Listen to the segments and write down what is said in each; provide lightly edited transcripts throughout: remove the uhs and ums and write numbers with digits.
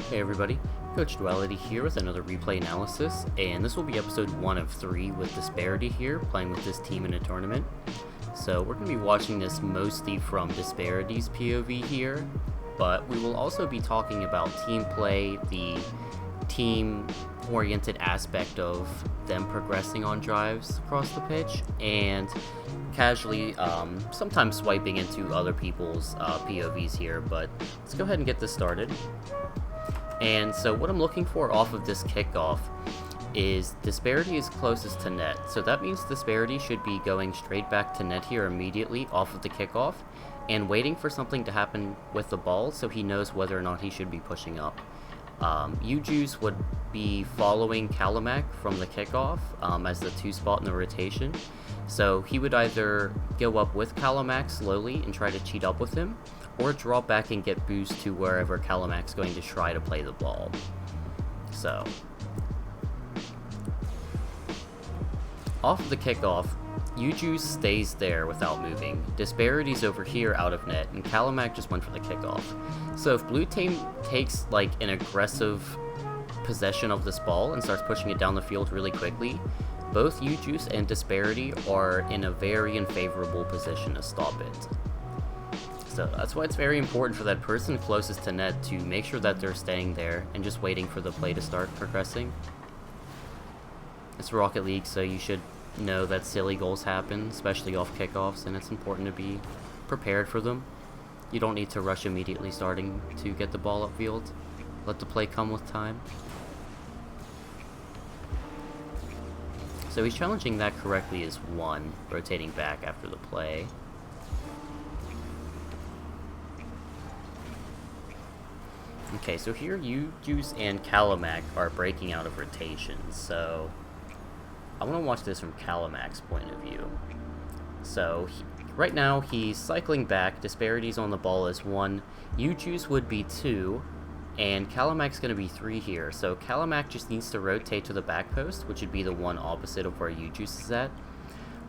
Hey everybody, Coach Duality here with another replay analysis, and this will be episode 1 of 3 with Disparity here, playing with this team in a tournament. So we're going to be watching this mostly from Disparity's POV here, but we will also be talking about team play, the team-oriented aspect of them progressing on drives across the pitch, and casually sometimes swiping into other people's POVs here, but let's go ahead and get this started. And so what I'm looking for off of this kickoff is Disparity is closest to net. So that means Disparity should be going straight back to net here immediately off of the kickoff and waiting for something to happen with the ball so he knows whether or not he should be pushing up. Juice would be following Kalamak from the kickoff as the 2 spot in the rotation. So he would either go up with Kalamak slowly and try to cheat up with him, or drop back and get boost to wherever Kalamak's going to try to play the ball. So, off of the kickoff, Juice stays there without moving. Disparity's over here out of net, and Kalamak just went for the kickoff. So if blue team takes like an aggressive possession of this ball and starts pushing it down the field really quickly, both Juice and Disparity are in a very unfavorable position to stop it. So that's why it's very important for that person closest to net to make sure that they're staying there and just waiting for the play to start progressing. It's Rocket League, so you should know that silly goals happen, especially off kickoffs, and it's important to be prepared for them. You don't need to rush immediately starting to get the ball upfield. Let the play come with time. So he's challenging that correctly as 1, rotating back after the play. Okay, so here Juice and Kalamak are breaking out of rotation, so I want to watch this from Kalamak's point of view. So right now he's cycling back, Disparity's on the ball as 1, Juice would be 2, and Kalamak's going to be 3 here. So Kalamak just needs to rotate to the back post, which would be the one opposite of where Juice is at.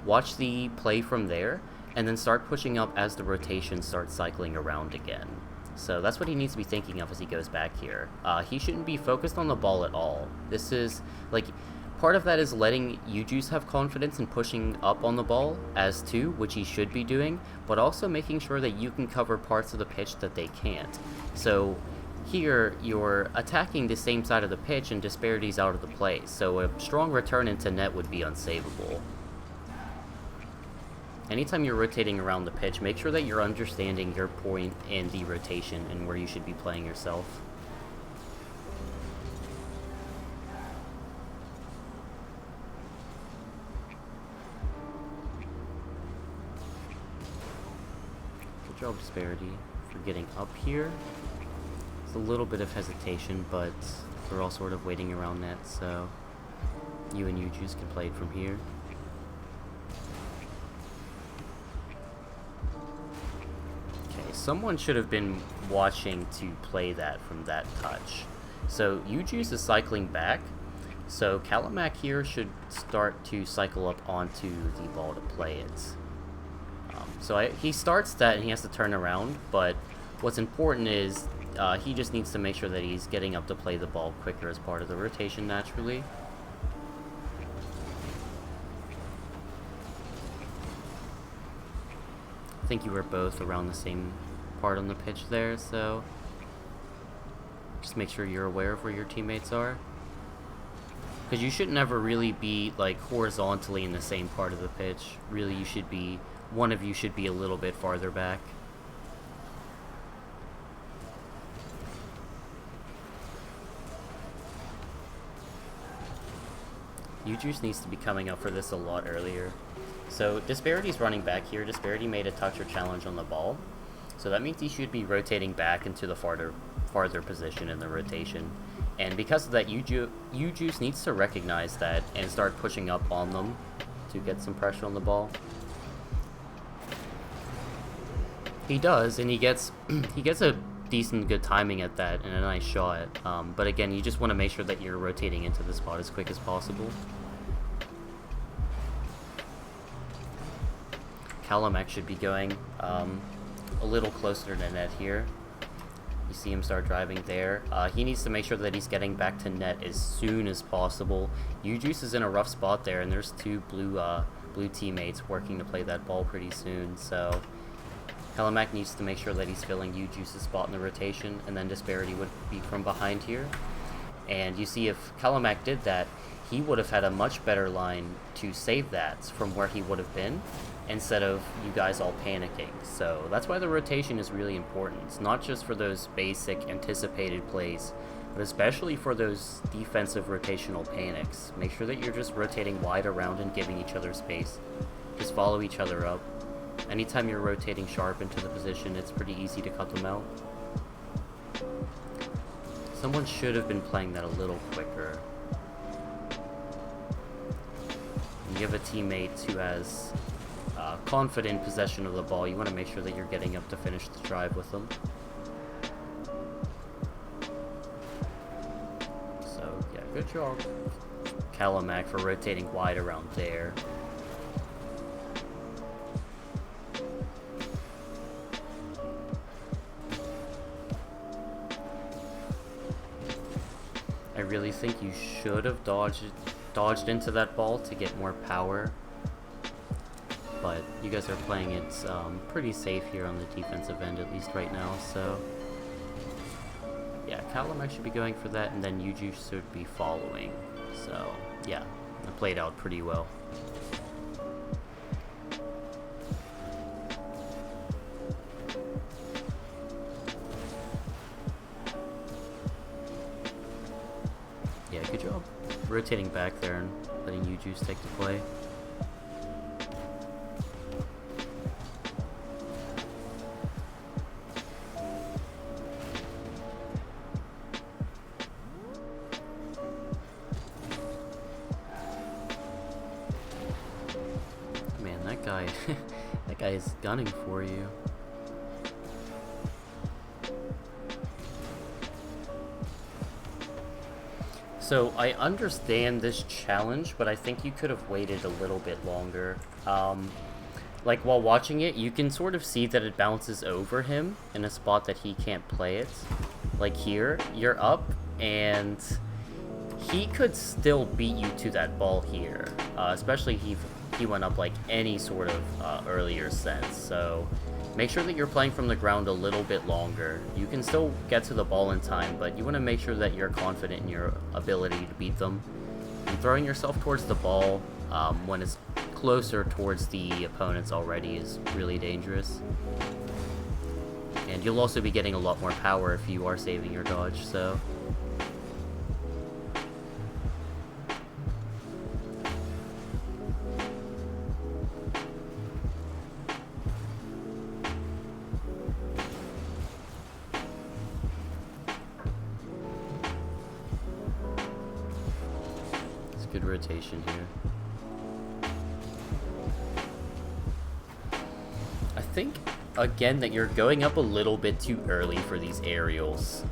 Watch the play from there, and then start pushing up as the rotation starts cycling around again. So that's what he needs to be thinking of as he goes back here. He shouldn't be focused on the ball at all. This is, like, part of that is letting Juice have confidence in pushing up on the ball as 2, which he should be doing, but also making sure that you can cover parts of the pitch that they can't. So here, you're attacking the same side of the pitch and Disparity's out of the play, so a strong return into net would be unsavable. Anytime you're rotating around the pitch, make sure that you're understanding your point in the rotation and where you should be playing yourself. Good job, Disparity, for getting up here. It's a little bit of hesitation, but we're all sort of waiting around net, so you and Juice can play it from here. Someone should have been watching to play that from that touch. So Juice is cycling back, so Kalamak here should start to cycle up onto the ball to play it. He starts that and he has to turn around, but what's important is he just needs to make sure that he's getting up to play the ball quicker as part of the rotation naturally. I think you were both around the same part on the pitch there, so just make sure you're aware of where your teammates are, because you should never really be like horizontally in the same part of the pitch. Really, you should be, one of you should be a little bit farther back. Juice needs to be coming up for this a lot earlier. So Disparity's running back here. Disparity made a touch or challenge on the ball, so that means he should be rotating back into the farther position in the rotation. And because of that, Juice needs to recognize that and start pushing up on them to get some pressure on the ball. He does, and he gets a decent good timing at that and a nice shot. But again, you just want to make sure that you're rotating into the spot as quick as possible. Kalamak should be going a little closer to net here. You see him start driving there. He needs to make sure that he's getting back to net as soon as possible. U-Juice is in a rough spot there, and there's two blue teammates working to play that ball pretty soon, so Calamac needs to make sure that he's filling U-Juice's spot in the rotation, and then Disparity would be from behind here. And you see if Calamac did that, he would have had a much better line to save that from where he would have been, instead of you guys all panicking. So that's why the rotation is really important. It's not just for those basic anticipated plays, but especially for those defensive rotational panics. Make sure that you're just rotating wide around and giving each other space. Just follow each other up. Anytime you're rotating sharp into the position, it's pretty easy to cut them out. Someone should have been playing that a little quicker. And you have a teammate who has confident possession of the ball. You want to make sure that you're getting up to finish the drive with them. So yeah, good job, Calamac, for rotating wide around there. I really think you should have dodged into that ball to get more power, but you guys are playing it pretty safe here on the defensive end, at least right now. So yeah, Calamac should be going for that, and then U-Juice should be following. So yeah, it played out pretty well. Yeah, good job rotating back there and letting U-Juice take the play. Man, that guy, that guy is gunning for you. So I understand this challenge, but I think you could have waited a little bit longer. Like while watching it, you can sort of see that it bounces over him in a spot that he can't play it. Like here, you're up, and he could still beat you to that ball here, especially he went up like any sort of earlier sense. So make sure that you're playing from the ground a little bit longer. You can still get to the ball in time, but you want to make sure that you're confident in your ability to beat them. And throwing yourself towards the ball when it's closer towards the opponents already is really dangerous. And you'll also be getting a lot more power if you are saving your dodge, so good rotation here. I think, again, that you're going up a little bit too early for these aerials.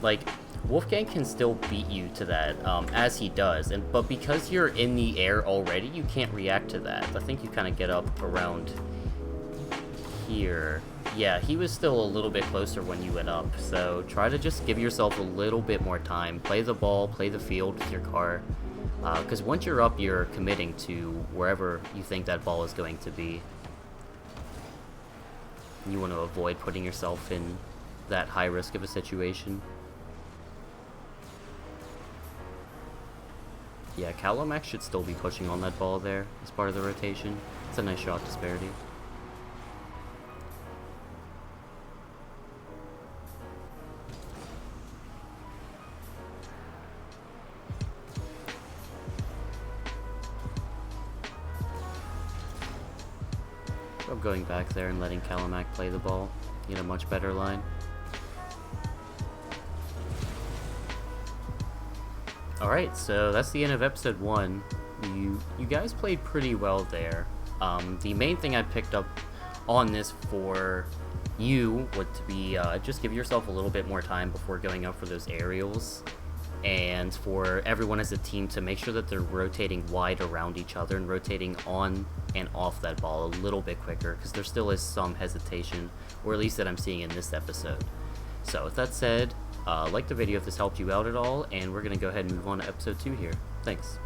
Like, Wolfgang can still beat you to that, as he does, but because you're in the air already, you can't react to that. I think you kind of get up around here. Yeah, he was still a little bit closer when you went up, so try to just give yourself a little bit more time. Play the ball, play the field with your car, because once you're up, you're committing to wherever you think that ball is going to be. You want to avoid putting yourself in that high risk of a situation. Yeah, Calamac should still be pushing on that ball there as part of the rotation. It's a nice shot, Disparity. I'm going back there and letting Calamac play the ball. Get a much better line. Alright, so that's the end of episode 1. You guys played pretty well there. The main thing I picked up on this for you would to be just give yourself a little bit more time before going up for those aerials. And for everyone as a team to make sure that they're rotating wide around each other and rotating on and off that ball a little bit quicker, because there still is some hesitation, or at least that I'm seeing in this episode. So with that said, like the video if this helped you out at all, and we're going to go ahead and move on to episode 2 here. Thanks.